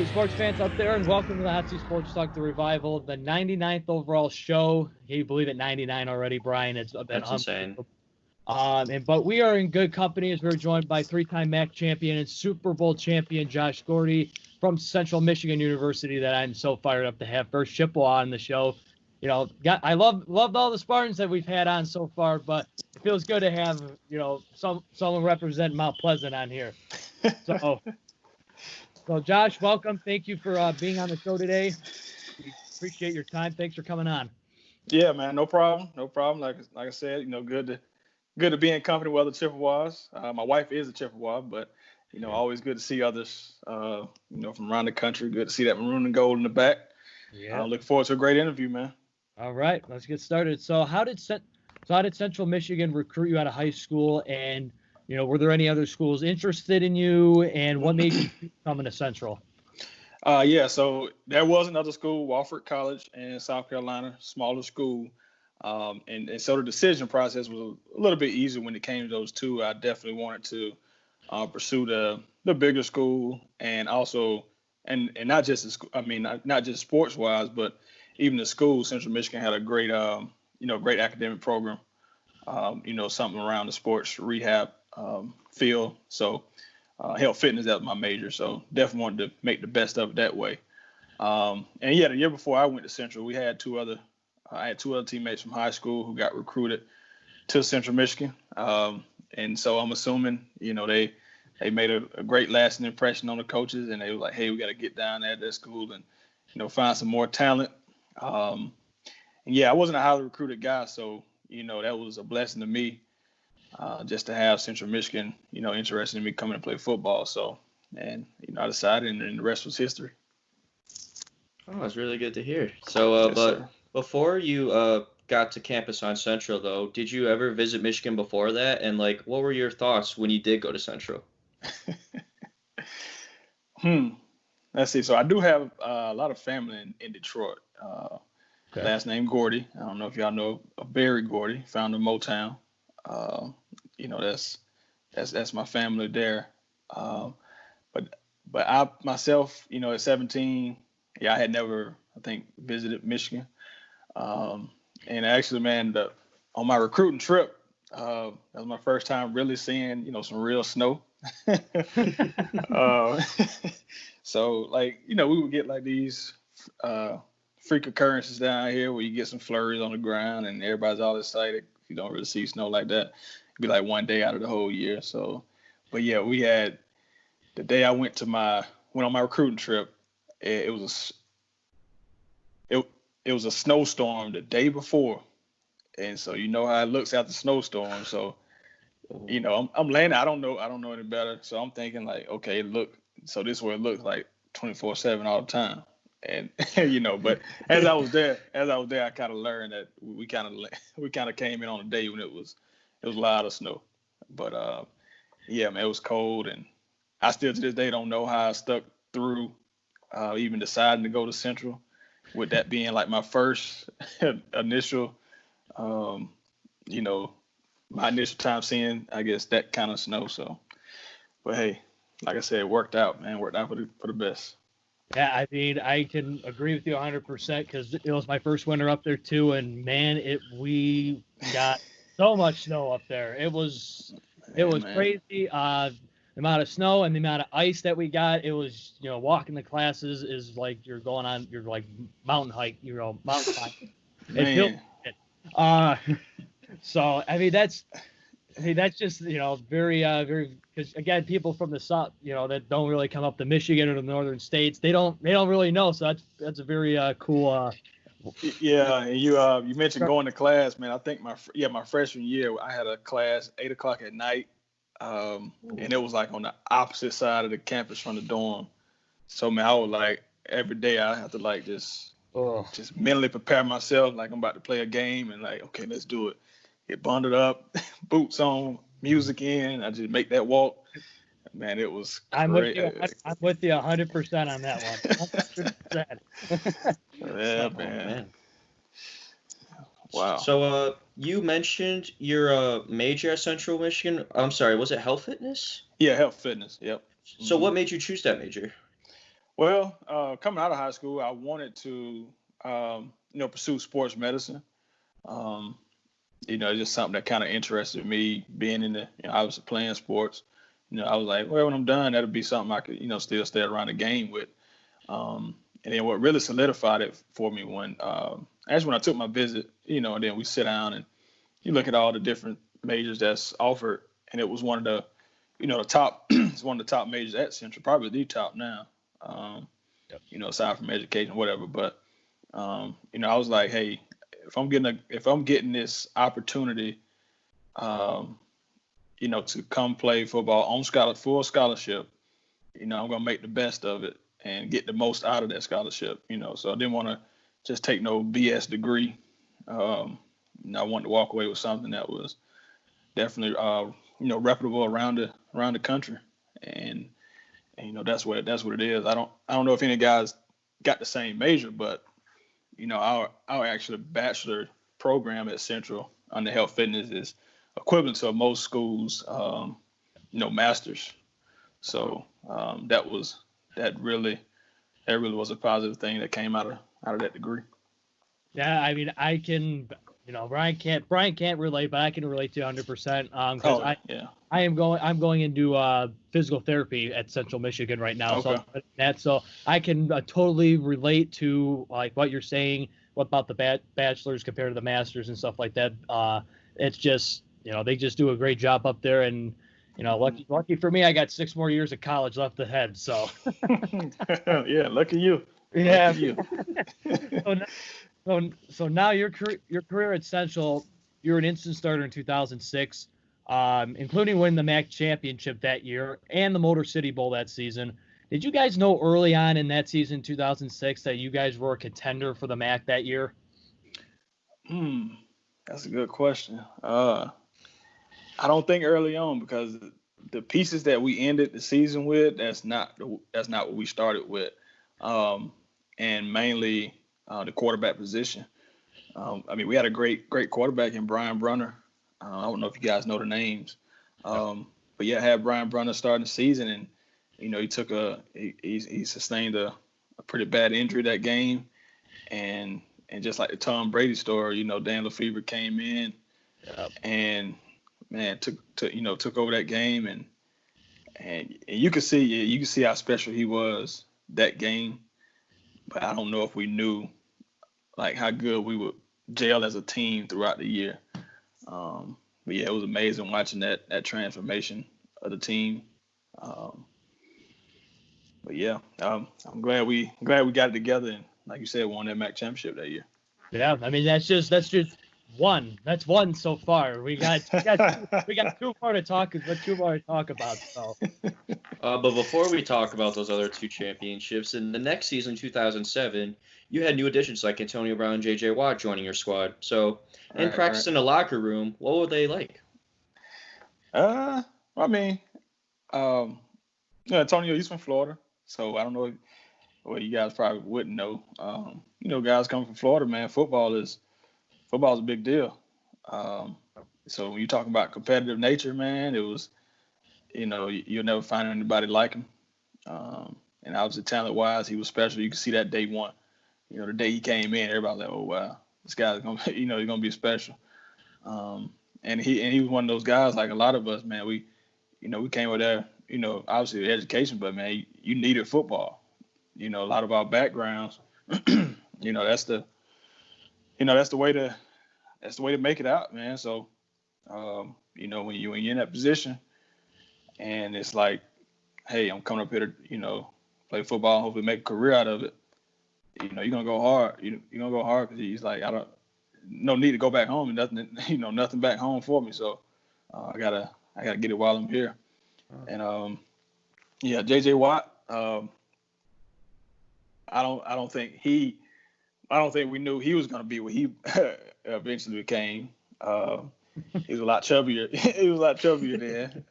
sports fans out there, and welcome to the Hot Seat Sports Talk, the revival, the 99th overall show. Can you believe it, 99 already, Brian? It's been That's insane. But we are in good company as we're joined by three-time MAC champion and Super Bowl champion Josh Gordy from Central Michigan University that I'm so fired up to have first Chippewa on the show. You know, I loved all the Spartans that we've had on so far, but it feels good to have, someone represent Mount Pleasant on here. So Josh, welcome. Thank you for being on the show today. We appreciate your time. Thanks for coming on. Yeah, man, no problem. Like I said, good to be in company with other Chippewas. My wife is a Chippewa, but always good to see others. From around the country. Good to see that maroon and gold in the back. Yeah. Look forward to a great interview, man. All right, let's get started. So how did Central Michigan recruit you out of high school, and were there any other schools interested in you, and what made you come into Central? So there was another school, Wofford College in South Carolina, smaller school. And so the decision process was a little bit easier when it came to those two. I definitely wanted to pursue the bigger school, and also and not just the school. I mean, not just sports wise, but even the school. Central Michigan had a great great academic program. Something around the sports rehab field. So health fitness, that was my major. So definitely wanted to make the best of it that way. The year before I went to Central, I had two other teammates from high school who got recruited to Central Michigan. And so I'm assuming, they made a great lasting impression on the coaches, and they were like, hey, we got to get down there at that school and, find some more talent. I wasn't a highly recruited guy, so, that was a blessing to me, just to have Central Michigan, interested in me coming to play football. So, I decided, and the rest was history. Oh, that's really good to hear. So, Sir. Before you got to campus on Central, though, did you ever visit Michigan before that? And, what were your thoughts when you did go to Central? Let's see. So I do have a lot of family in Detroit. Okay. Last name Gordy. I don't know if y'all know Barry Gordy, founder of Motown. That's my family there. But I myself, at 17, I had never, I think, visited Michigan. And actually, man, on my recruiting trip, that was my first time really seeing, some real snow. So, we would get these freak occurrences down here where you get some flurries on the ground and everybody's all excited. You don't really see snow like that. It'd be like one day out of the whole year. So, but yeah, we had the day I went on my recruiting trip. It was a snowstorm the day before, and so how it looks after snowstorm. So, I'm landing. I don't know any better. So I'm thinking okay, so this is what it looks like 24/7 all the time. And but as I was there, I kind of learned that we kind of came in on a day when it was a lot of snow. But man, it was cold, and I still to this day don't know how I stuck through, even deciding to go to Central, with that being my first initial, my initial time seeing, I guess, that kind of snow. So, but hey, like I said, it worked out, man. Worked out for the best. Yeah, I mean, I can agree with you 100% because it was my first winter up there too, and man, we got so much snow up there. It was crazy. The amount of snow and the amount of ice that we got. It was, walking the classes is like you're mountain hike, mountain climbing. It feels it. So I mean that's just very very, because again, people from the south that don't really come up to Michigan or the northern states, they don't really know. So that's a very cool. Yeah, and you mentioned going to class, man. I think my freshman year I had a class 8:00 at night, and it was on the opposite side of the campus from the dorm. So man, I was every day I have to just mentally prepare myself I'm about to play a game, and okay, let's do it. Get bundled up, boots on, music in. I just make that walk. Man, it was great. I'm with you 100% on that one. 100%. Yeah, man. Wow. So you mentioned your major at Central Michigan. I'm sorry, was it health fitness? Yeah, health fitness. Yep. So what made you choose that major? Well, coming out of high school, I wanted to, pursue sports medicine. Um, just something that kind of interested me being in the, I was playing sports. I was like, well, when I'm done, that'll be something I could, still stay around the game with. And then what really solidified it for me actually when I took my visit, and then we sit down and you look at all the different majors that's offered, and it was one of the, the top, it's one of the top majors at Central, probably the top now, aside from education, whatever. But, I was like, hey, if I'm getting this opportunity, to come play football on full scholarship, I'm gonna make the best of it and get the most out of that scholarship. So I didn't want to just take no BS degree. I wanted to walk away with something that was definitely, reputable around the country, and that's what it is. I don't know if any guys got the same major, but our actual bachelor program at Central under health fitness is equivalent to most schools, masters. So that really was a positive thing that came out of that degree. Yeah, I mean, I can, Brian can't relate, but I can relate to 100%. I'm going into physical therapy at Central Michigan right now. Okay. So I can totally relate to like what you're saying. What about the bachelors compared to the masters and stuff like that? It's just, they just do a great job up there, and lucky for me, I got 6 more years of college left ahead. So yeah, lucky you. Yeah. Lucky you. So now your career at Central, you're an instant starter in 2006, including winning the MAC championship that year and the Motor City Bowl that season. Did you guys know early on in that season, 2006, that you guys were a contender for the MAC that year? That's a good question. I don't think early on, because the pieces that we ended the season with, that's not what we started with, and mainly the quarterback position. We had a great quarterback in Brian Brunner. I don't know if you guys know the names, but yeah, I had Brian Brunner starting the season, and he sustained a pretty bad injury that game, and just like the Tom Brady story, Dan Lefebvre came in, and man took over that game, and you could see how special he was that game, but I don't know if we knew like how good we would gel as a team throughout the year. But yeah, it was amazing watching that transformation of the team. But yeah, I'm glad we got it together, and like you said, won that MAC championship that year. Yeah, I mean that's just one. That's one so far. We got 2 more to talk. But 2 more to talk about. So. But before we talk about those other 2 championships, in the next season, 2007, you had new additions like Antonio Brown and J.J. Watt joining your squad. So, in practice in the locker room, what were they like? Antonio, he's from Florida, so I don't know. Well, you guys probably wouldn't know. Guys coming from Florida, man, football's a big deal. So when you're talking about competitive nature, man, it was, you'll never find anybody like him. And obviously talent-wise, he was special. You can see that day one. The day he came in, everybody's like, oh, wow, this guy's going to, he's going to be special. And he was one of those guys, like a lot of us, man, we came over there, obviously education, but, man, you needed football. A lot of our backgrounds, that's the way to make it out, man. So, when you're in that position, and it's like, hey, I'm coming up here to, play football, hopefully make a career out of it. You're gonna go hard. You're gonna go hard because he's like, no need to go back home, and nothing back home for me. So, I gotta get it while I'm here. And J.J. Watt. I don't think we knew he was gonna be what he eventually became. He was a lot chubbier. He was a lot chubbier then.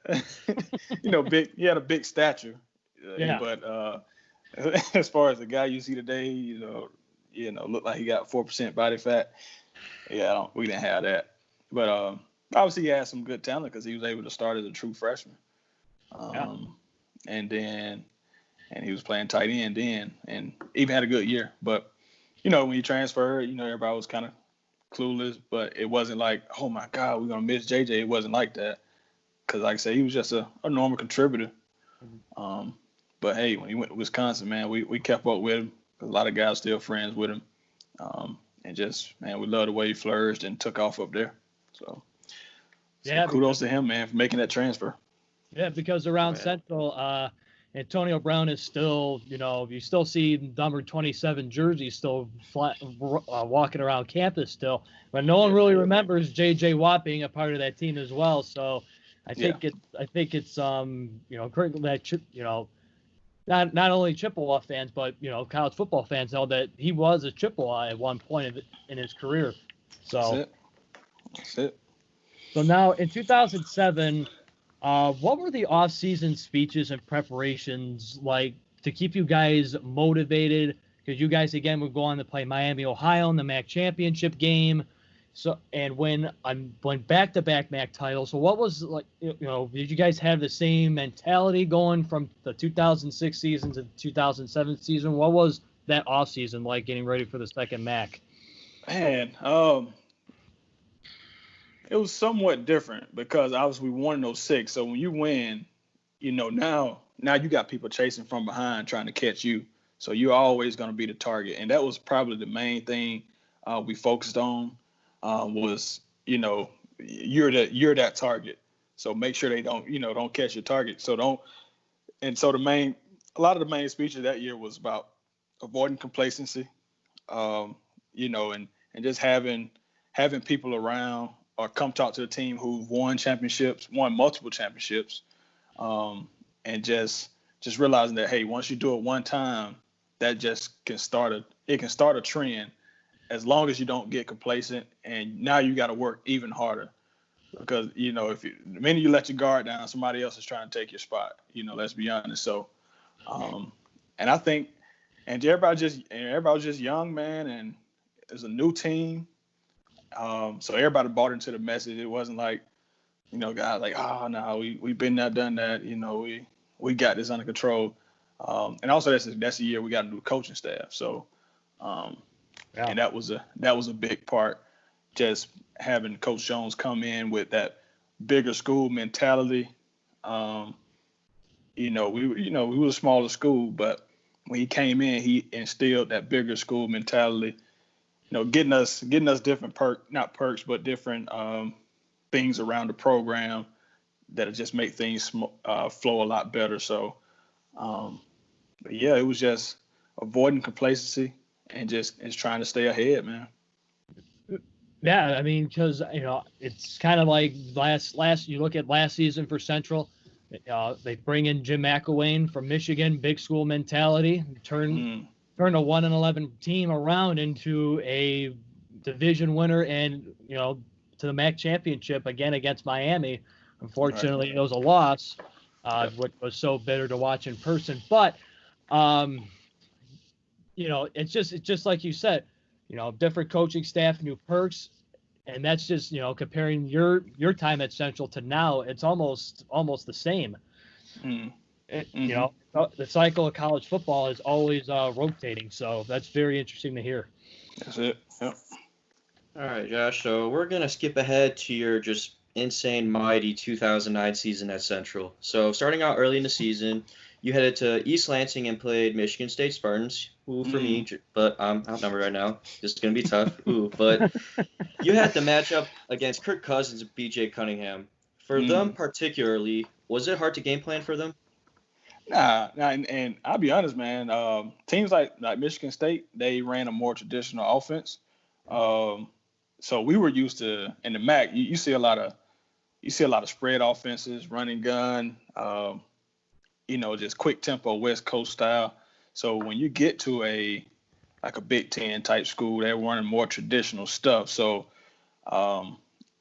Big. He had a big stature. Yeah. But as far as the guy you see today, looked like he got 4% body fat. Yeah, we didn't have that. But obviously he had some good talent because he was able to start as a true freshman. And and he was playing tight end then, and even had a good year. But when you transfer, everybody was kind of clueless, but it wasn't like, oh my God, we're gonna miss JJ. It wasn't like that, because like I said, he was just a normal contributor. But hey, when he went to Wisconsin, man, we kept up with him. A lot of guys still friends with him, and just, man, we love the way he flourished and took off up there. So kudos to him, man, for making that transfer. Yeah, because around Central, Antonio Brown is still, you still see number 27 jersey still walking around campus still, but no one really remembers J.J. Watt being a part of that team as well. So I think it's critical that not only Chippewa fans, but college football fans know that he was a Chippewa at one point in his career. So that's it. So now in 2007. What were the off-season speeches and preparations like to keep you guys motivated? Because you guys again would go on to play Miami, Ohio in the MAC championship game. So and when back-to-back MAC titles. So what was like? Did you guys have the same mentality going from the 2006 season to the 2007 season? What was that off-season like, getting ready for the second MAC? Man, it was somewhat different because obviously we won in 06. So when you win, now you got people chasing from behind trying to catch you. So you're always going to be the target. And that was probably the main thing we focused on was, you're that target. So make sure they don't catch your target. So a lot of the main speeches that year was about avoiding complacency, and just having people around or come talk to the team who've won multiple championships, and just realizing that, hey, once you do it one time, that just can start a trend, as long as you don't get complacent. And now you got to work even harder, because the minute you let your guard down, somebody else is trying to take your spot. Let's be honest. So, and I think, and everybody was just young, man, and it was a new team. So everybody bought into the message. It wasn't like, guys like, oh no, we've been there, done that. We got this under control. And also that's the year we got a new coaching staff. So, and that was a big part. Just having Coach Jones come in with that bigger school mentality. We were a smaller school, but when he came in, he instilled that bigger school mentality. Getting us different different things around the program that'll just make things flow a lot better. So, but yeah, it was just avoiding complacency and just trying to stay ahead, man. Yeah, I mean, because it's kind of like last. You look at last season for Central. They bring in Jim McElwain from Michigan, big school mentality, turn a 1-11 team around into a division winner and, to the MAC championship again against Miami. Unfortunately, It was a loss, which was so bitter to watch in person. But, it's just like you said, different coaching staff, new perks. And that's just, comparing your time at Central to now, it's almost the same. The cycle of college football is always rotating, so that's very interesting to hear. That's it. Yep. All right, Josh. So we're gonna skip ahead to your just insane, mighty 2009 season at Central. So starting out early in the season, you headed to East Lansing and played Michigan State Spartans. Ooh, for me, but I'm outnumbered right now. This is gonna be tough. But you had the matchup against Kirk Cousins and B.J. Cunningham. For them particularly, was it hard to game plan for them? Nah, and I'll be honest, man. Teams like Michigan State, they ran a more traditional offense. So we were used to, in the MAC, you see a lot of spread offenses, running gun, just quick tempo West Coast style. So when you get to a Big Ten type school, they're running more traditional stuff. So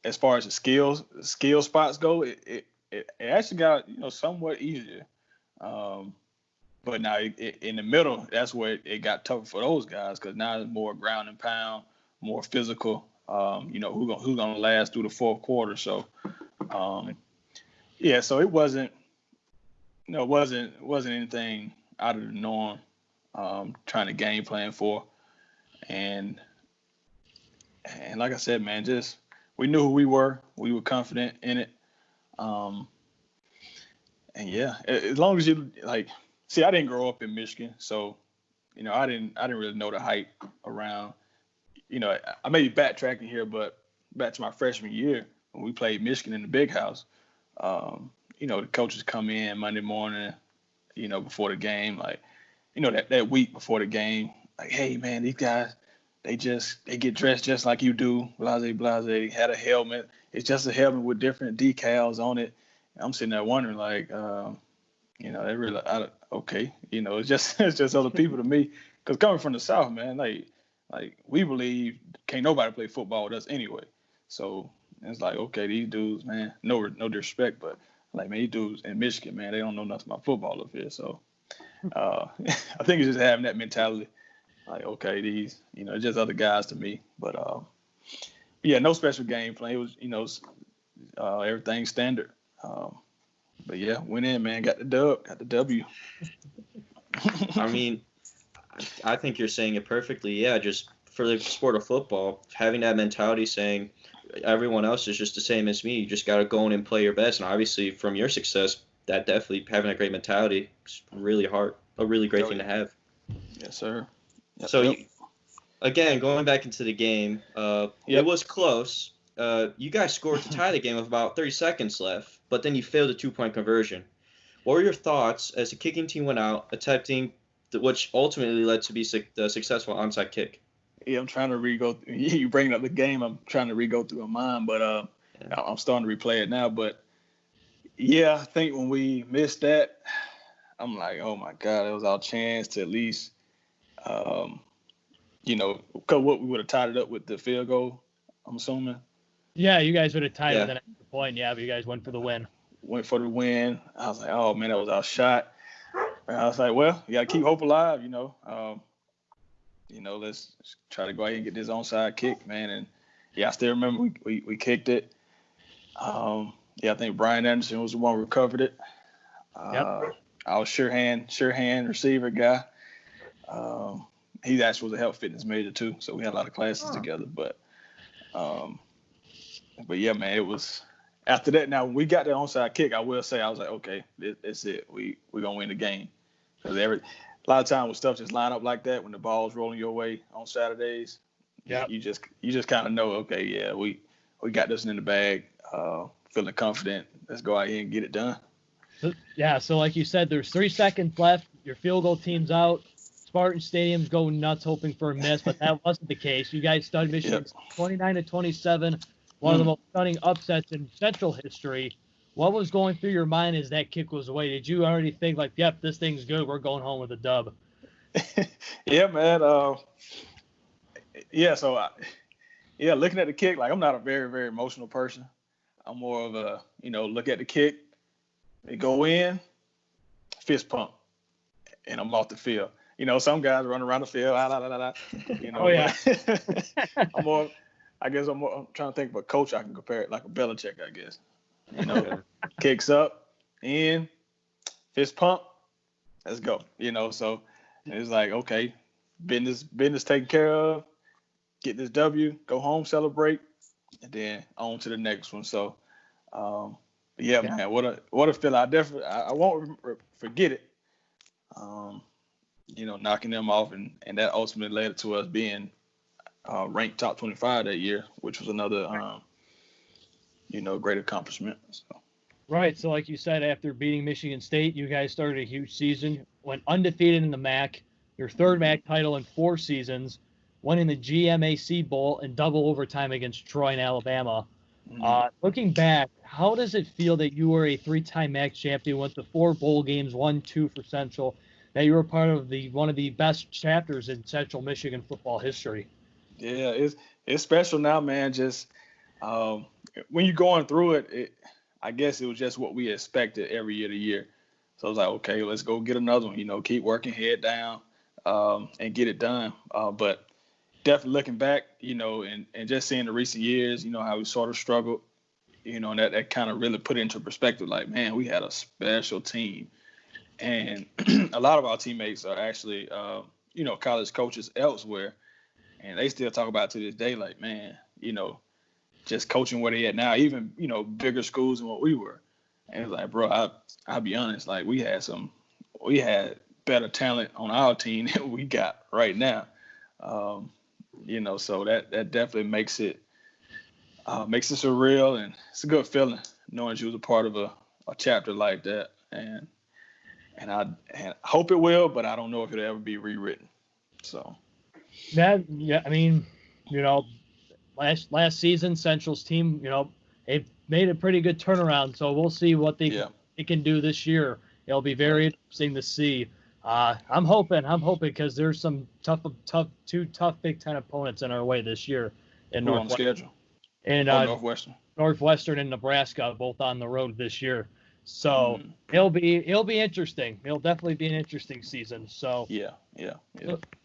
as far as the skill spots go, it actually got somewhat easier. But now in the middle, that's where it got tougher for those guys, because now it's more ground and pound, more physical. Who's gonna last through the fourth quarter? So, so it wasn't anything out of the norm, trying to game plan for. And like I said, man, just we knew who we were. We were confident in it. And yeah, as long as you like, see, I didn't grow up in Michigan, so I didn't really know the hype around. I may be backtracking here, but back to my freshman year when we played Michigan in the Big House, the coaches come in Monday morning, before the game, like, that week before the game, like, hey man, these guys, they get dressed just like you do, blase, had a helmet. It's just a helmet with different decals on it. I'm sitting there wondering, like, they really, okay, it's just other people to me. Because coming from the South, man, like we believe can't nobody play football with us anyway. So it's like, okay, these dudes, man, no disrespect, but like, man, these dudes in Michigan, man, they don't know nothing about football up here. So I think it's just having that mentality. Like, okay, these, just other guys to me. But yeah, no special game plan. It was, everything standard. But yeah, went in, man, got the W. I mean, I think you're saying it perfectly. Yeah, just for the sport of football, having that mentality saying everyone else is just the same as me. You just got to go in and play your best. And obviously, from your success, that definitely having a great mentality is really hard, a really great thing to have. Yes, sir. Yep, so, again, going back into the game, it was close. You guys scored to tie the game with about 30 seconds left, but then you failed a 2-point conversion. What were your thoughts as the kicking team went out, attempting which ultimately led to be the successful onside kick? Yeah, I'm trying to re-go. You bringing up the game, I'm trying to re-go through my mind, but I'm starting to replay it now. But yeah, I think when we missed that, I'm like, oh my God, it was our chance to at least, because what we would have tied it up with the field goal, I'm assuming. Yeah, you guys would have tied it with an extra point. Yeah, but you guys went for the win. Went for the win. I was like, oh man, that was our shot. And I was like, well, you got to keep hope alive, let's try to go ahead and get this onside kick, man. And yeah, I still remember we kicked it. I think Brian Anderson was the one who recovered it. Our sure hand receiver guy. He actually was a health fitness major too, so we had a lot of classes together. But yeah, man, it was after that. Now when we got the onside kick, I will say I was like, okay, that's it. We're gonna win the game. Because a lot of times when stuff just line up like that, when the ball's rolling your way on Saturdays, you just kind of know, okay, yeah, we got this in the bag, feeling confident. Let's go out here and get it done. So like you said, there's 3 seconds left. Your field goal team's out. Spartan Stadium's going nuts hoping for a miss, but that wasn't the case. You guys stunned Michigan 29-27, one of the most stunning upsets in Central history. What was going through your mind as that kick was away? Did you already think, like, yep, this thing's good, we're going home with a dub? Yeah, man. Looking at the kick, like, I'm not a very, very emotional person. I'm more of a, look at the kick, they go in, fist pump, and I'm off the field. Some guys run around the field, Oh, yeah. I'm trying to think of a coach I can compare it, like a Belichick, I guess. Kicks up, in, fist pump, let's go. So it's like, okay, business taken care of, get this W, go home, celebrate, and then on to the next one. So, man, what a feeling. I won't forget it. Knocking them off, and that ultimately led to us being ranked top 25 that year, which was another great accomplishment. So. Right. So like you said, after beating Michigan State, you guys started a huge season, went undefeated in the MAC, your third MAC title in 4 seasons, winning the GMAC Bowl in double overtime against Troy and Alabama. Looking back, how does it feel that you were a 3-time MAC champion, went to 4 bowl games, 1-2 for Central, that you were part of one of the best chapters in Central Michigan football history? Yeah, it's special now, man. Just when you're going through it, I guess it was just what we expected every year to year. So I was like, okay, let's go get another one. Keep working head down and get it done. But definitely looking back, and just seeing the recent years, how we sort of struggled, and that kind of really put it into perspective. Like, man, we had a special team. And a lot of our teammates are actually, college coaches elsewhere, and they still talk about it to this day, like, man, just coaching where they at now, even, bigger schools than what we were. And it's like, bro, I'll be honest, like we had better talent on our team than we got right now. So that definitely makes it surreal, and it's a good feeling knowing you was a part of a chapter like that. And I hope it will, but I don't know if it'll ever be rewritten. So yeah, I mean, last season Central's team, they've made a pretty good turnaround. So we'll see what they can do this year. It'll be very interesting to see. I'm hoping because there's some tough Big Ten opponents in our way this year in Northwestern. And Northwestern and Nebraska both on the road this year. So it'll be interesting. It'll definitely be an interesting season. So yeah.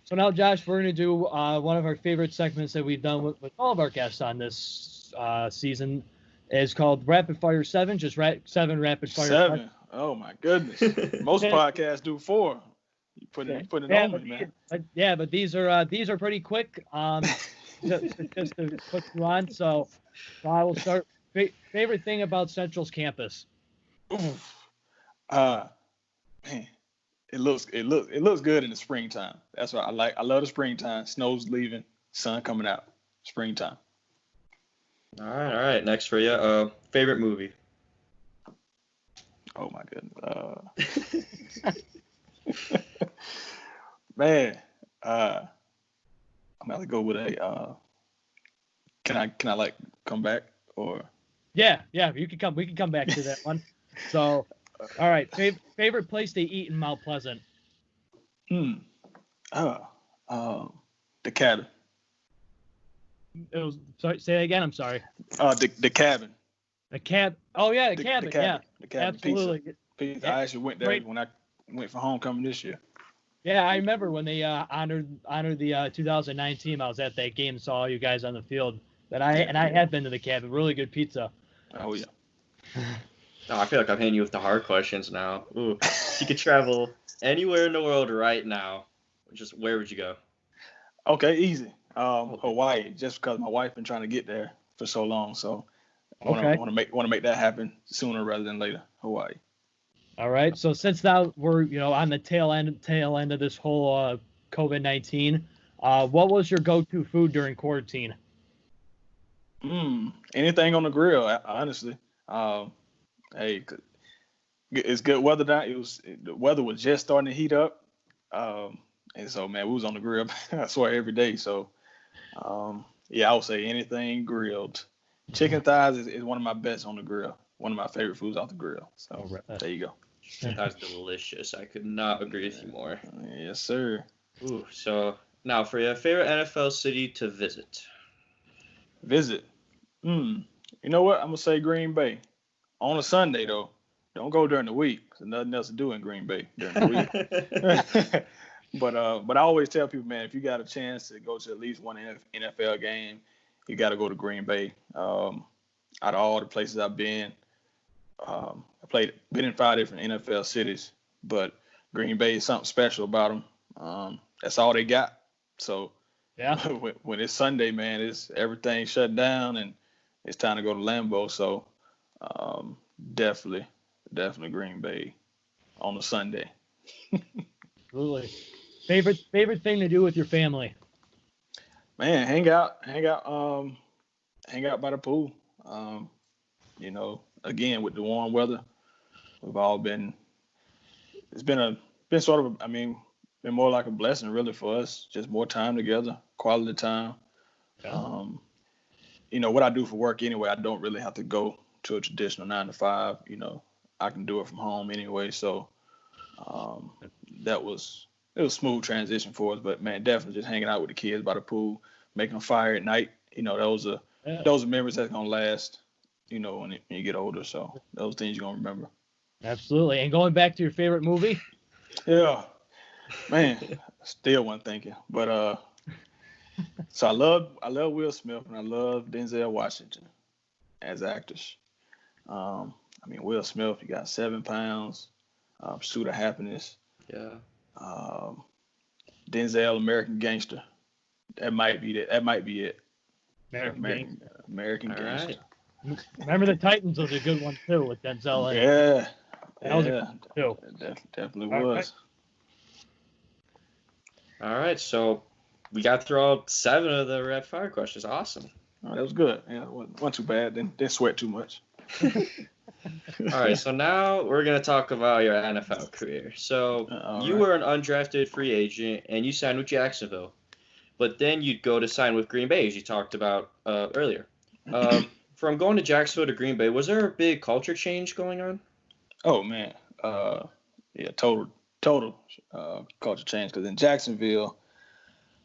So now, Josh, we're going to do one of our favorite segments that we've done with all of our guests on this season. It's called Rapid Fire 7. Just 7 rapid fire. 7. Oh my goodness! Most podcasts do 4. You put it on me, man. But these are pretty quick. Just to put you on. So I will start. Favorite thing about Central's campus? Man, it looks good in the springtime. That's what I like. I love the springtime. Snow's leaving, sun coming out. Springtime. All right. Next for you, favorite movie. Oh my goodness. Man, I'm gonna go with a. Can I like come back or? Yeah, you can come. We can come back to that one. So, all right. Favorite place to eat in Mount Pleasant? The cabin. Sorry, say that again. I'm sorry. The cabin. The cab. Oh yeah, the cabin. Yeah, the cabin. Absolutely. Pizza. Yeah. I actually went there when I went for homecoming this year. Yeah, I remember when they honored the 2019. I was at that game, saw you guys on the field. But I have been to the cabin. Really good pizza. Oh yeah. I feel like I'm hitting you with the hard questions now. Ooh, if you could travel anywhere in the world right now, just where would you go? Okay, easy. Hawaii, just because my wife been trying to get there for so long. So I want to make that happen sooner rather than later. Hawaii. All right. So since now we're on the tail end of this whole COVID-19, what was your go-to food during quarantine? Anything on the grill, honestly. Hey, it's good weather now. The weather was just starting to heat up, and so man, we was on the grill. I swear every day. So, I would say anything grilled. Chicken thighs is one of my best on the grill. One of my favorite foods off the grill. So there you go. That's delicious. I could not agree with you more. Yes, sir. Ooh, so now for your favorite NFL city to visit. You know what? I'm gonna say Green Bay. On a Sunday though. Don't go during the week. There's nothing else to do in Green Bay during the week. But I always tell people, man, if you got a chance to go to at least one NFL game, you got to go to Green Bay. Out of all the places I've been, been in 5 different NFL cities, but Green Bay is something special about them. That's all they got. So yeah, when it's Sunday, man, it's everything shut down and it's time to go to Lambeau. So definitely Green Bay on a Sunday. Absolutely. Favorite thing to do with your family? Man, hang out by the pool. Again with the warm weather, we've all been. It's been been more like a blessing really for us. Just more time together, quality time. Yeah. What I do for work anyway, I don't really have to go to a traditional 9 to 5. I can do it from home anyway. So it was a smooth transition for us. But man, definitely just hanging out with the kids by the pool, making a fire at night. Those are memories that's gonna last. When you get older. So those things you're gonna remember. Absolutely. And going back to your favorite movie? Yeah, man, still wasn't thinking, but so I love Will Smith and I love Denzel Washington as actors. Will Smith, you got 7 pounds. Pursuit of Happiness. Yeah. Denzel, American Gangster. That might be it. American All Gangster. right. Remember the Titans was a good one too with Denzel in it. Yeah. That was a good one, too. Definitely All was. All right. So we got through all 7 of the rapid fire questions. Awesome. Oh, that was good. Yeah, it wasn't too bad. Didn't sweat too much. All right. So now we're gonna talk about your NFL career. So you were an undrafted free agent and you signed with Jacksonville, but then you'd go to sign with Green Bay, as you talked about earlier. From going to Jacksonville to Green Bay, was there a big culture change going on? Oh man, yeah, total culture change. Because in Jacksonville,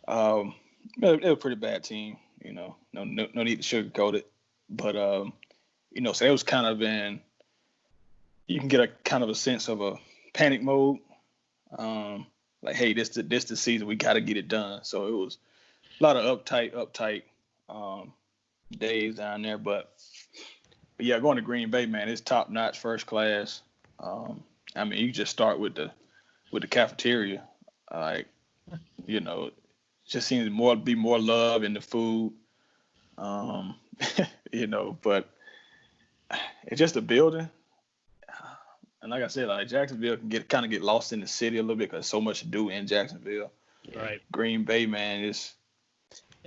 it was a pretty bad team. You know, no need to sugarcoat it. But you know, so it was kind of you can get a kind of a sense of a panic mode. Like, hey, this the season, we got to get it done. So it was a lot of uptight days down there. But yeah, going to Green Bay, man, it's top notch, first class. I mean, you just start with the cafeteria, like, you know, just seems to be more love in the food, you know. But it's just a building, and like I said, like Jacksonville can get lost in the city a little bit because so much to do in Jacksonville. Right. Green Bay, man, it's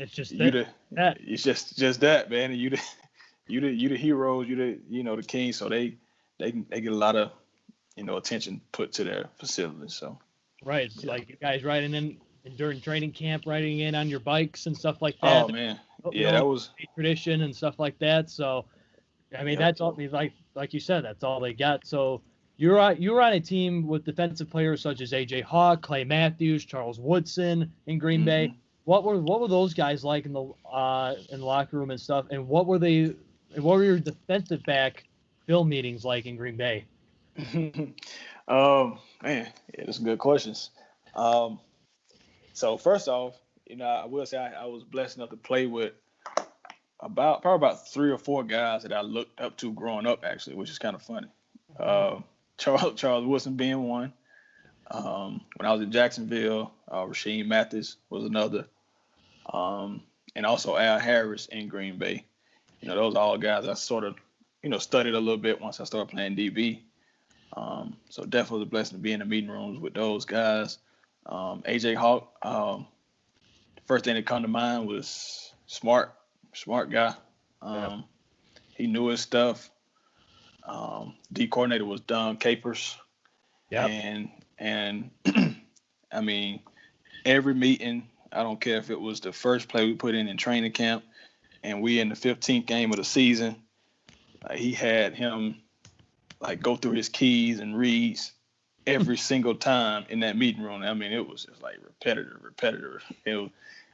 just that. It's just that, man. And you the heroes, the kings, so they get a lot of attention put to their facilities. So right, it's like you guys riding in during training camp, riding in on your bikes and stuff like that. Oh man, yeah, that was tradition and stuff like that. So I mean, that's all. Like you said, that's all they got. So you were on a team with defensive players such as AJ Hawk, Clay Matthews, Charles Woodson in Green Bay. What were those guys like in the locker room and stuff? And what were your defensive back film meetings like in Green Bay? Man, yeah, those are good questions. So first off, I will say I was blessed enough to play with probably about 3 or 4 guys that I looked up to growing up, actually, which is kind of funny. Charles Woodson being one. When I was in Jacksonville, Rasheem Mathis was another. And also Al Harris in Green Bay. Those are all guys I sort of, studied a little bit once I started playing DB. So definitely was a blessing to be in the meeting rooms with those guys. AJ Hawk, first thing that come to mind was smart guy. He knew his stuff. D coordinator was Don Capers. Yeah. And I mean, every meeting, I don't care if it was the first play we put in training camp and we in the 15th game of the season, he had him like go through his keys and reads every single time in that meeting room. I mean, it was just like repetitive.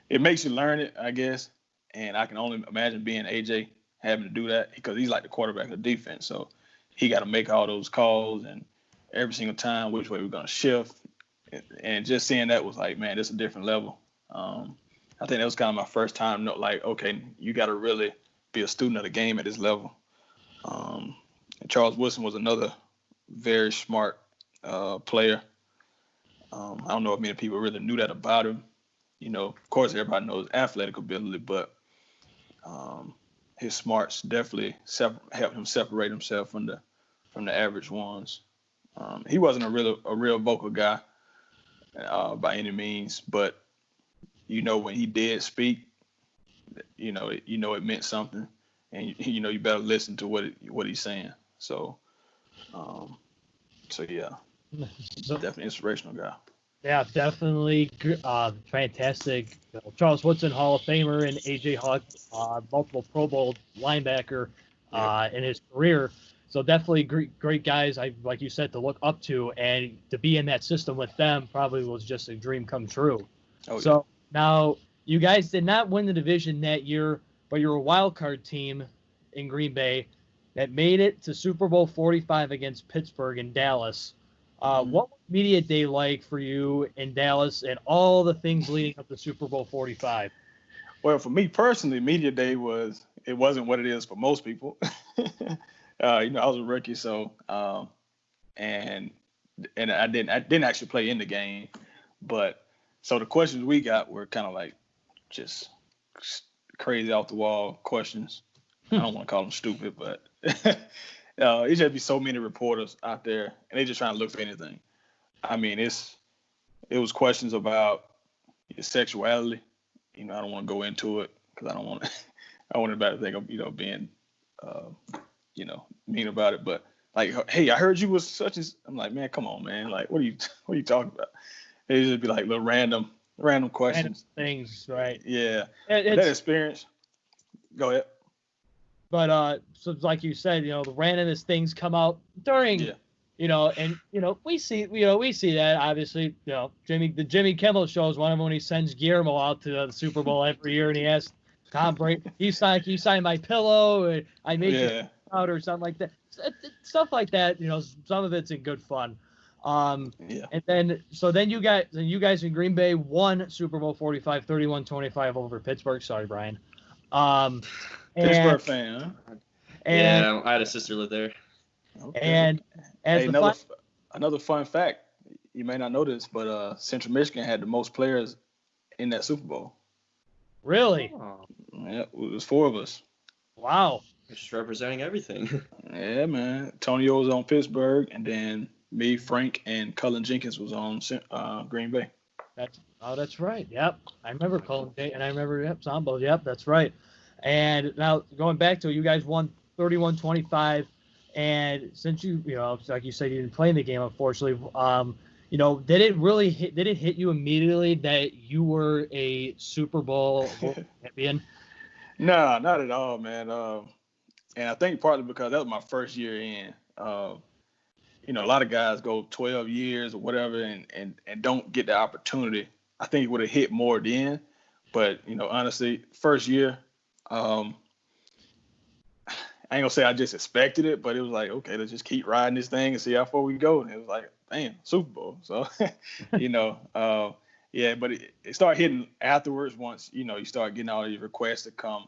It makes you learn it, I guess. And I can only imagine being AJ having to do that because he's like the quarterback of the defense. So he got to make all those calls and every single time which way we're going to shift. And just seeing that was like, man, it's a different level. I think that was kind of my first time, like, okay, you got to really be a student of the game at this level. And Charles Woodson was another very smart player. I don't know if many people really knew that about him. Of course, everybody knows athletic ability, but his smarts definitely helped him separate himself from the average ones. He wasn't a real vocal guy by any means, but when he did speak, it meant something, and you better listen to what he's saying. So yeah, definitely inspirational guy. Yeah, definitely fantastic. Charles Woodson, Hall of Famer, and AJ Hawk, multiple Pro Bowl linebacker in his career. So definitely great guys, like you said, to look up to, and to be in that system with them probably was just a dream come true. So now you guys did not win the division that year, but you're a wild card team in Green Bay that made it to Super Bowl 45 against Pittsburgh and Dallas. What was media day like for you in Dallas and all the things leading up to Super Bowl 45? Well, for me personally, media day wasn't what it is for most people. I was a rookie, so and and I didn't actually play in the game, but so the questions we got were kind of like just crazy off the wall questions. I don't want to call them stupid, but it just be so many reporters out there, and they just trying to look for anything. I mean, it was questions about your sexuality. I don't want to go into it because I don't want anybody to think I'm, being, mean about it. But like, hey, I heard you was such as. I'm like, man, come on, man. Like, what are you talking about? It just be like little random questions. Random things, right? Yeah. That experience. Go ahead. But so like you said, the randomest things come out during. Yeah. We see that obviously. The Jimmy Kimmel show is one of them when he sends Guillermo out to the Super Bowl every year, and he asks Tom Brady, "You sign my pillow, and I make it out or something like that." Stuff like that. Some of it's in good fun. And then you guys in Green Bay won Super Bowl 45, 31-25 over Pittsburgh. Sorry, Brian. Pittsburgh fan, huh? Yeah, I had a sister live there. Okay. And as another fun fact, you may not know this, but Central Michigan had the most players in that Super Bowl. Really? Oh. Yeah, it was 4 of us. Wow. Just representing everything. Yeah, man. Antonio was on Pittsburgh, and then me, Frank, and Cullen Jenkins was on Green Bay. That's right. Yep. I remember Cullen, and I remember Sambo. Yep, that's right. And now going back to it, you guys won 31-25. And since like you said, you didn't play in the game, unfortunately, did it hit you immediately that you were a Super Bowl champion? No, not at all, man. And I think partly because that was my first year in. A lot of guys go 12 years or whatever and don't get the opportunity. I think it would have hit more then. But, honestly, first year, I ain't gonna say I just expected it, but it was like, okay, let's just keep riding this thing and see how far we go. And it was like, damn, Super Bowl. So, yeah, but it started hitting afterwards once, you start getting all these requests to come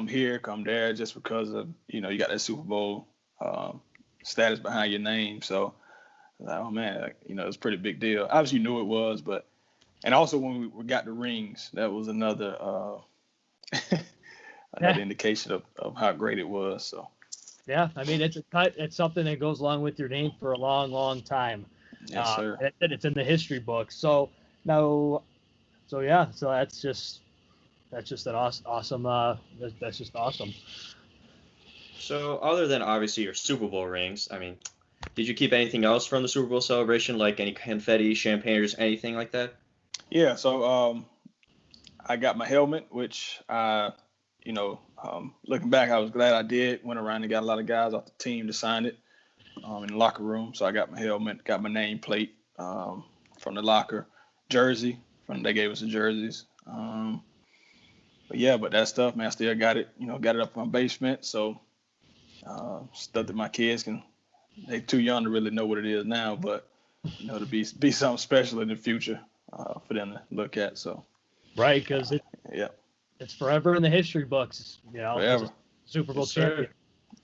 here, come there, just because of, you got that Super Bowl status behind your name. So, like, oh man, it's a pretty big deal. Obviously, you knew it was, and also when we got the rings, that was another indication of how great it was. So yeah, I mean it's something that goes along with your name for a long, long time. Yes, sir. It's in the history books. So that's just an awesome. That's just awesome. So other than obviously your Super Bowl rings, I mean, did you keep anything else from the Super Bowl celebration, like any confetti, champagne, or just anything like that? Yeah. So I got my helmet, which looking back, I was glad I did. Went around and got a lot of guys off the team to sign it in the locker room. So I got my helmet, got my name plate from the locker, jersey. They gave us the jerseys. But that stuff, man, I still got it. Got it up in my basement. So stuff that my kids they're too young to really know what it is now, but to be something special in the future for them to look at. So right, because it's forever in the history books, forever. Super Bowl champion.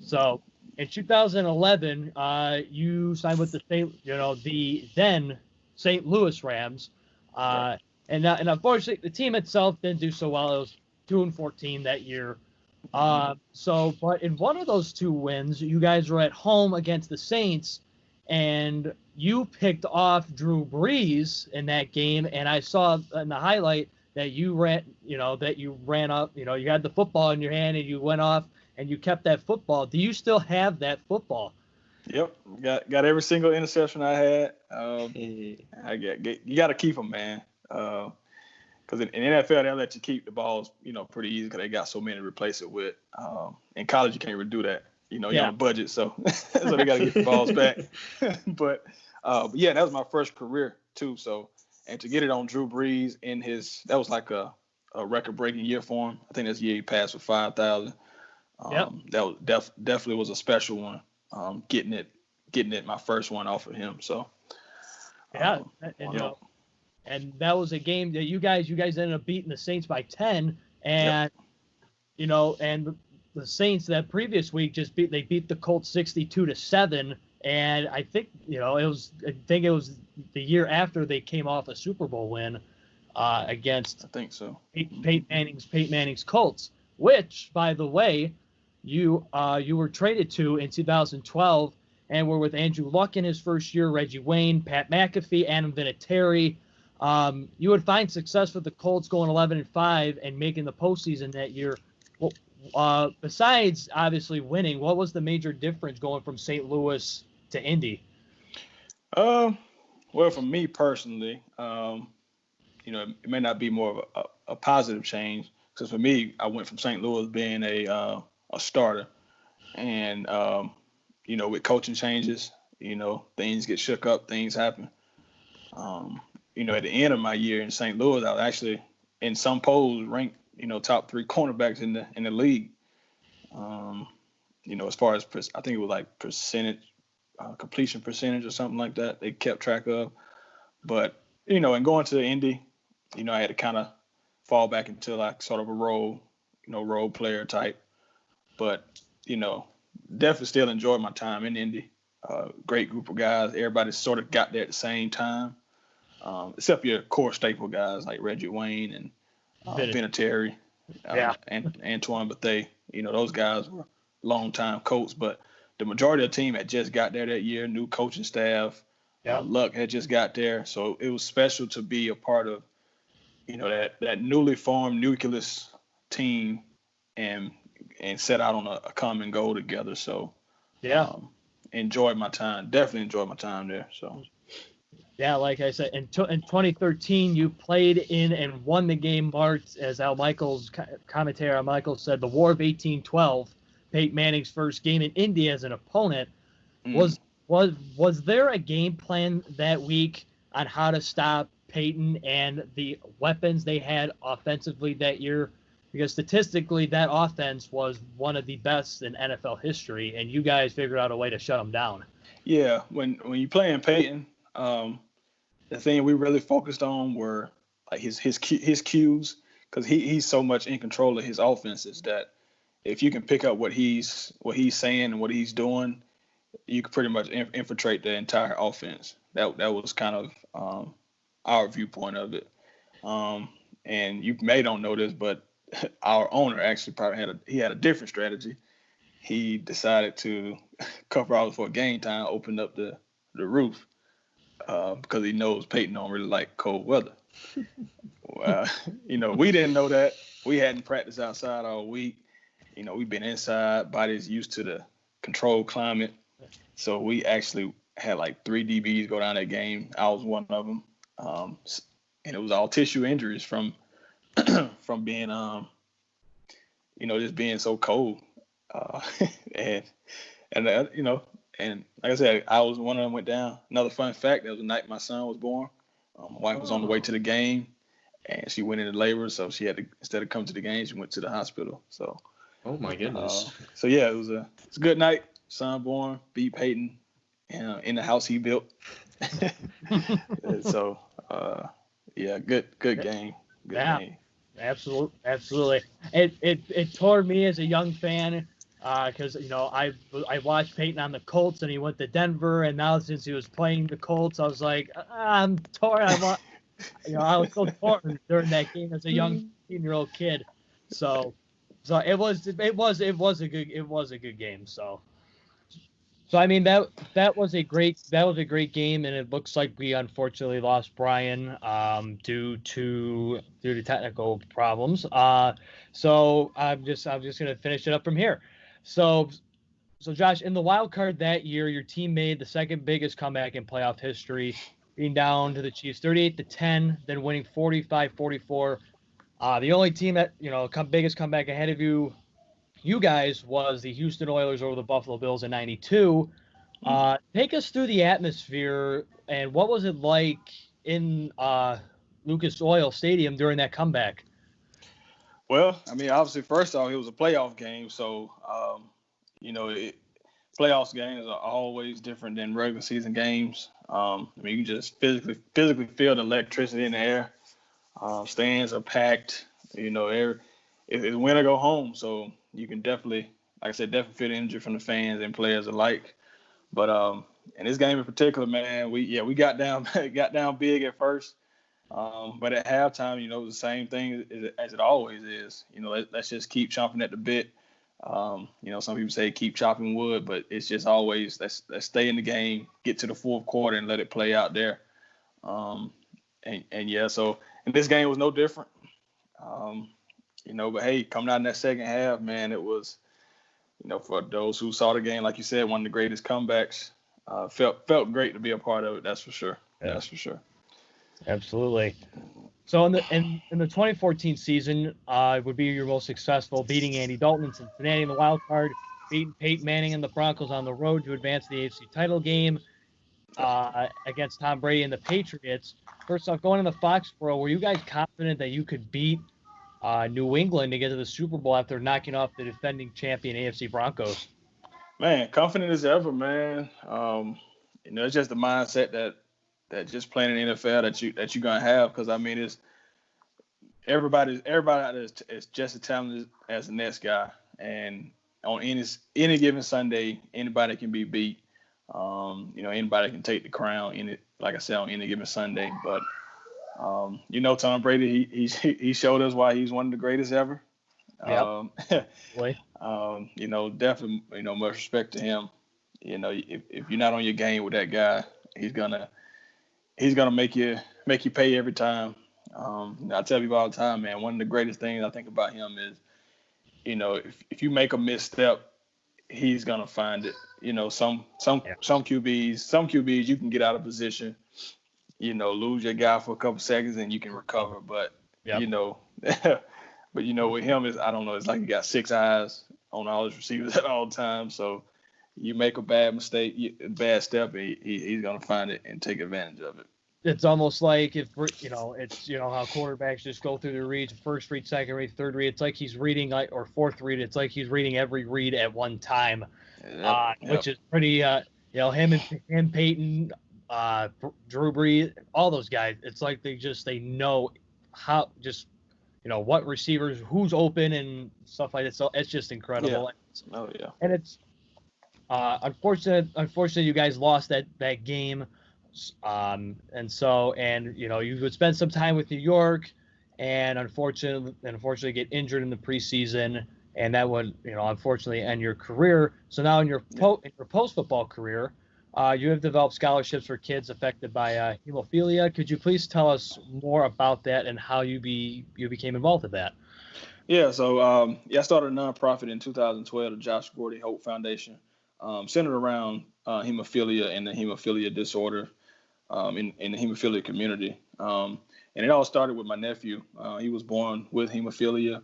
So in 2011, you signed with the then St. Louis Rams, and unfortunately the team itself didn't do so well. It was 2-14 that year. But in one of those 2 wins, you guys were at home against the Saints, and you picked off Drew Brees in that game. And I saw in the highlight that you ran up, you had the football in your hand and you went off and you kept that football. Do you still have that football? Yep. Got every single interception I had. You got to keep them, man. Because in NFL, they'll let you keep the balls, pretty easy because they got so many to replace it with. In college, you can't really do that. You're on a budget, so so they got to get the balls back. But that was my first career too. So. And to get it on Drew Brees that was like a record-breaking year for him. I think this year he passed for 5,000. That was definitely was a special one. Getting it my first one off of him. So and that was a game that you guys ended up beating the Saints by 10, and and the Saints that previous week they beat the Colts 62-7. And I think it was the year after they came off a Super Bowl win against I think so. Peyton Manning's Colts, which, by the way, you were traded to in 2012 and were with Andrew Luck in his first year, Reggie Wayne, Pat McAfee, Adam Vinatieri. You would find success with the Colts going 11-5 and making the postseason that year. Well, besides obviously winning, what was the major difference going from St. Louis to Indy? Well, for me personally, it may not be more of a positive change, because for me, I went from St. Louis being a starter, and with coaching changes, things get shook up, things happen. At the end of my year in St. Louis, I was actually in some polls ranked, top 3 cornerbacks in the league. As far as I think it was like percentage, completion percentage or something like that, they kept track of. But and going to the Indy, I had to kind of fall back into like sort of a role player type. But definitely still enjoyed my time in Indy. Great group of guys. Everybody sort of got there at the same time, except your core staple guys like Reggie Wayne and Vinatieri, and Antoine Bethea. Those guys were long-time Colts, but the majority of the team had just got there that year. New coaching staff. Luck had just got there, so it was special to be a part of that newly formed nucleus team and set out on a common goal together. So enjoyed my time. Definitely enjoyed my time there. So yeah, like I said, in 2013 you played in and won the game marked, as Al Michaels, commentator Al Michaels said, the War of 1812, Peyton Manning's first game in Indy as an opponent. Was there a game plan that week on how to stop Peyton and the weapons they had offensively that year? Because statistically, that offense was one of the best in NFL history, and you guys figured out a way to shut them down. Yeah, when you playing Peyton, the thing we really focused on were like his cues, because he's so much in control of his offenses that if you can pick up what he's saying and what he's doing, you could pretty much infiltrate the entire offense. That was kind of our viewpoint of it. And you may don't know this, but our owner actually probably had a different strategy. He decided to couple hours before game time, opened up the roof because he knows Peyton don't really like cold weather. We didn't know that. We hadn't practiced outside all week. We've been inside. Body's used to the controlled climate. So we actually had like 3 DBs go down that game. I was one of them. And it was all tissue injuries from being, just being so cold. And like I said, I was one of them went down. Another fun fact, that was the night my son was born. My wife was on the way to the game, and she went into labor, so she had to, instead of coming to the game, she went to the hospital. So. Oh my goodness. So yeah, it was a good night. Son born, beat Peyton in the house he built. So good game. Good game. Absolutely. It tore me as a young fan because I watched Peyton on the Colts and he went to Denver, and now since he was playing the Colts, I was like, I'm torn. I was so torn during that game as a young 18-year-old kid. So it was a good game. So I mean that was a great game, and it looks like we unfortunately lost Brian due to technical problems. So I'm just gonna finish it up from here. So Josh, in the wild card that year, your team made the second biggest comeback in playoff history, being down to the Chiefs 38-10, then winning 45-44. The only team that biggest comeback ahead of you guys was the Houston Oilers over the Buffalo Bills in '92. Take us through the atmosphere and what was it like in Lucas Oil Stadium during that comeback? Well, I mean, obviously, first off, it was a playoff game, so playoffs games are always different than regular season games. I mean, you can just physically feel the electricity in the air. Stands are packed. It's win or go home, so you can definitely, like I said, definitely feel the energy from the fans and players alike. But in this game in particular, man, we got down got down big at first. But at halftime, it was the same thing as it always is. Let's just keep chomping at the bit. Some people say keep chopping wood, but it's just always let's stay in the game, get to the fourth quarter, and let it play out there. So and this game was no different. But hey, coming out in that second half, man, it was, for those who saw the game, like you said, one of the greatest comebacks. Felt great to be a part of it. That's for sure. Yeah. That's for sure. Absolutely. So in the 2014 season, it would be your most successful, beating Andy Dalton in Cincinnati in the wild card, beating Peyton Manning and the Broncos on the road to advance the AFC title game against Tom Brady and the Patriots. First off, going into Foxborough, were you guys confident that you could beat New England to get to the Super Bowl after knocking off the defending champion AFC Broncos? Man, confident as ever, man. It's just the mindset that just playing in the NFL that you're gonna have, because I mean it's everybody out there is just as talented as the next guy, and on any given Sunday anybody can be beat. Anybody can take the crown like I said, on any given Sunday. But Tom Brady, he showed us why he's one of the greatest ever. Yep. Definitely, much respect to him. If you're not on your game with that guy, he's gonna make you pay every time. I tell people all the time, man, one of the greatest things I think about him is, if you make a misstep, he's gonna find it. Some QBs you can get out of position, lose your guy for a couple seconds and you can recover. But yep. But with him is, I don't know, it's like he got 6 eyes on all his receivers at all times. So you make a bad mistake, bad step, he's gonna find it and take advantage of it. It's almost like it's how quarterbacks just go through the reads, first read, second read, third read. It's like he's reading or fourth read. It's like he's reading every read at one time, which is pretty. Him and Peyton, Drew Brees, all those guys. It's like they know how what receivers, who's open and stuff like that. So it's just incredible. Yeah. And it's unfortunate you guys lost that game. You would spend some time with New York, and unfortunately get injured in the preseason, and that would unfortunately end your career. So now in your post football career, you have developed scholarships for kids affected by hemophilia. Could you please tell us more about that and how you became involved with that? Yeah, so I started a nonprofit in 2012, the Josh Gordy Hope Foundation, centered around hemophilia and the hemophilia disorder. In the hemophilia community. And it all started with my nephew. He was born with hemophilia,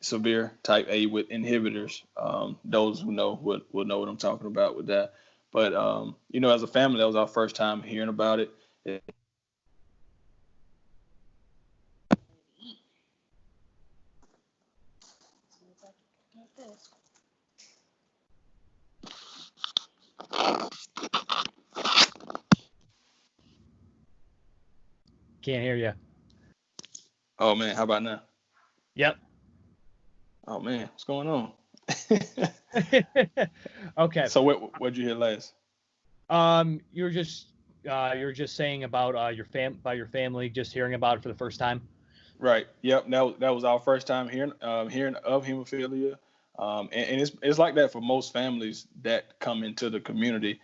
severe type A with inhibitors. Those who know will know what I'm talking about with that. But, as a family, that was our first time hearing about it. Can't hear you. Oh, man. How about now? Yep. Oh, man. What's going on? Okay. So what'd you hear last? You were just saying about your family, just hearing about it for the first time. Right. Yep. That was our first time hearing of hemophilia. And it's like that for most families that come into the community.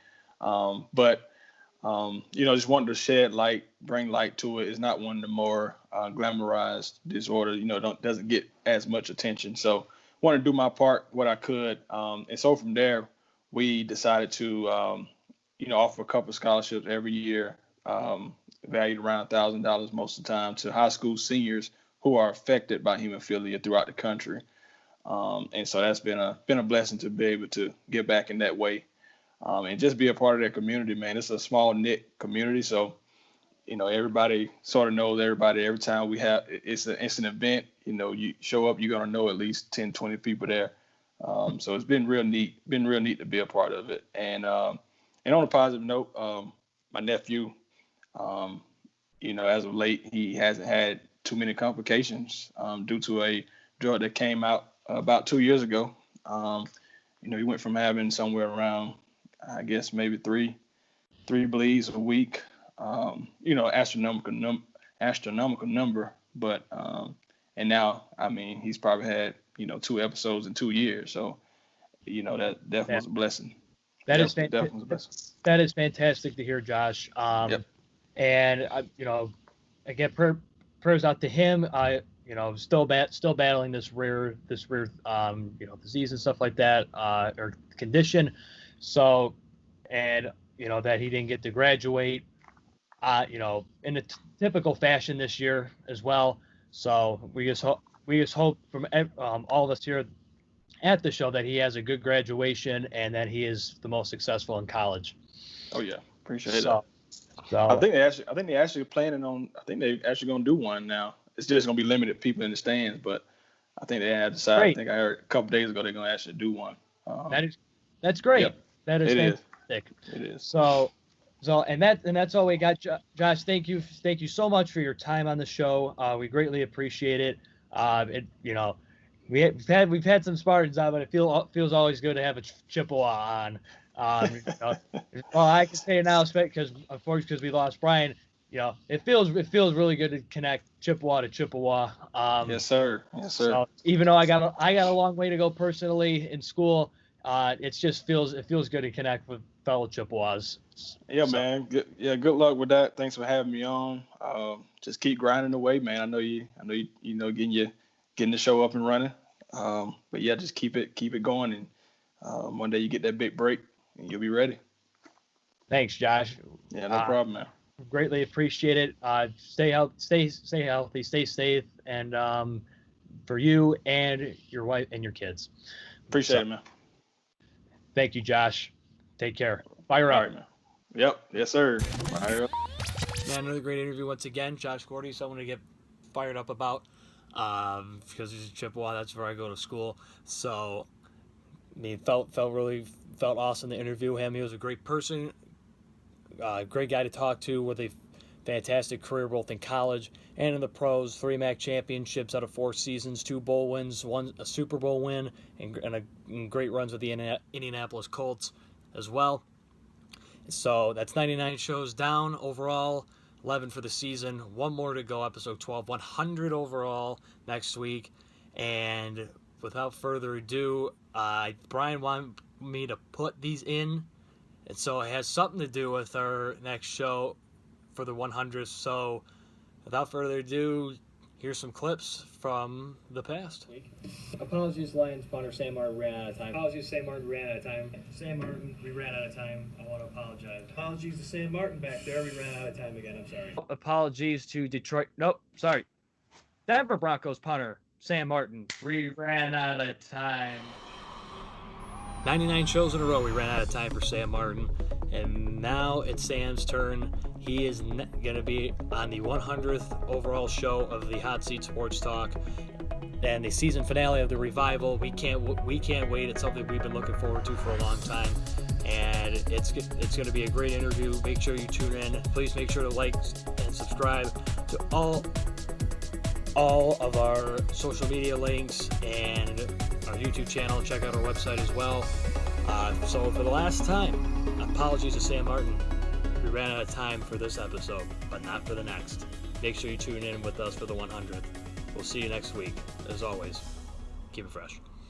Just wanting to bring light to it. It's not one of the more glamorized disorders. Doesn't get as much attention. So wanted to do my part, what I could. And so from there, we decided to, offer a couple of scholarships every year, valued around $1,000 most of the time, to high school seniors who are affected by hemophilia throughout the country. And so that's been a blessing to be able to give back in that way. And just be a part of that community, man. It's a small knit community, so everybody sort of knows everybody. Every time it's an event, you show up, you're gonna know at least 10, 20 people there. So it's been real neat to be a part of it. And on a positive note, my nephew, as of late, he hasn't had too many complications due to a drug that came out about 2 years ago. He went from having somewhere around I guess maybe three bleeds a week. Astronomical number. But and now, I mean, he's probably had 2 episodes in 2 years. So that definitely was a blessing. That is definitely was a blessing. That is fantastic to hear, Josh. Yep. And again, prayers out to him. Still battling this rare disease and stuff like that, or condition. So, and that he didn't get to graduate, in a typical fashion this year as well. So we just hope from all of us here at the show that he has a good graduation and that he is the most successful in college. Oh yeah, appreciate that. So I think they actually planning on. I think they actually going to do one now. It's just going to be limited people in the stands, but I think they had decided. Great. I think I heard a couple days ago they're going to actually do one. That's great. Yep. That is fantastic. It is. So that's all we got. Josh, thank you so much for your time on the show. We greatly appreciate it. We've had some Spartans on, but it feels always good to have a Chippewa on. Well, I can say it now, because unfortunately, because we lost Brian, it feels really good to connect Chippewa to Chippewa. Yes, sir. So even though I got a long way to go personally in school, it feels good to connect with fellow Chippewas. Yeah, man. Good luck with that. Thanks for having me on. Just keep grinding away, man. I know you getting the show up and running. But yeah, just keep it going, and one day you get that big break and you'll be ready. Thanks, Josh. Yeah, no problem, man. Greatly appreciate it. Stay healthy, stay safe, and for you and your wife and your kids. Appreciate it, man. Thank you, Josh. Take care. Fire up. All right, man. Yep. Yes, sir. Fire up. Man, another great interview once again. Josh Gordy, someone to get fired up about. Because he's in Chippewa, that's where I go to school. So, I mean, felt awesome to interview him. He was a great person, great guy to talk to, with a fantastic career both in college and in the pros. 3 MAC championships out of 4 seasons, 2 bowl wins, 1 a Super Bowl win, and great runs with the Indianapolis Colts as well. So that's 99 shows down overall. 11 for the season, 1 more to go, episode 12, 100 overall next week. And without further ado, Brian wanted me to put these in, and so it has something to do with our next show for the 100th. So without further ado, here's some clips from the past. Apologies, Lions punter Sam Martin ran out of time. Apologies, Sam Martin ran out of time. Sam Martin, we ran out of time. I want to apologize. Apologies to Sam Martin back there. We ran out of time again. I'm sorry. Apologies to Detroit. Nope, sorry. Denver Broncos punter Sam Martin. We ran out of time. 99 shows in a row, we ran out of time for Sam Martin. And now it's Sam's turn. He is going to be on the 100th overall show of the Hot Seat Sports Talk and the season finale of the Revival. We can't wait. It's something we've been looking forward to for a long time, and it's going to be a great interview. Make sure you tune in. Please make sure to like and subscribe to all of our social media links and our YouTube channel. Check out our website as well. So for the last time, apologies to Sam Martin. We ran out of time for this episode, but not for the next. Make sure you tune in with us for the 100th. We'll see you next week. As always, keep it fresh.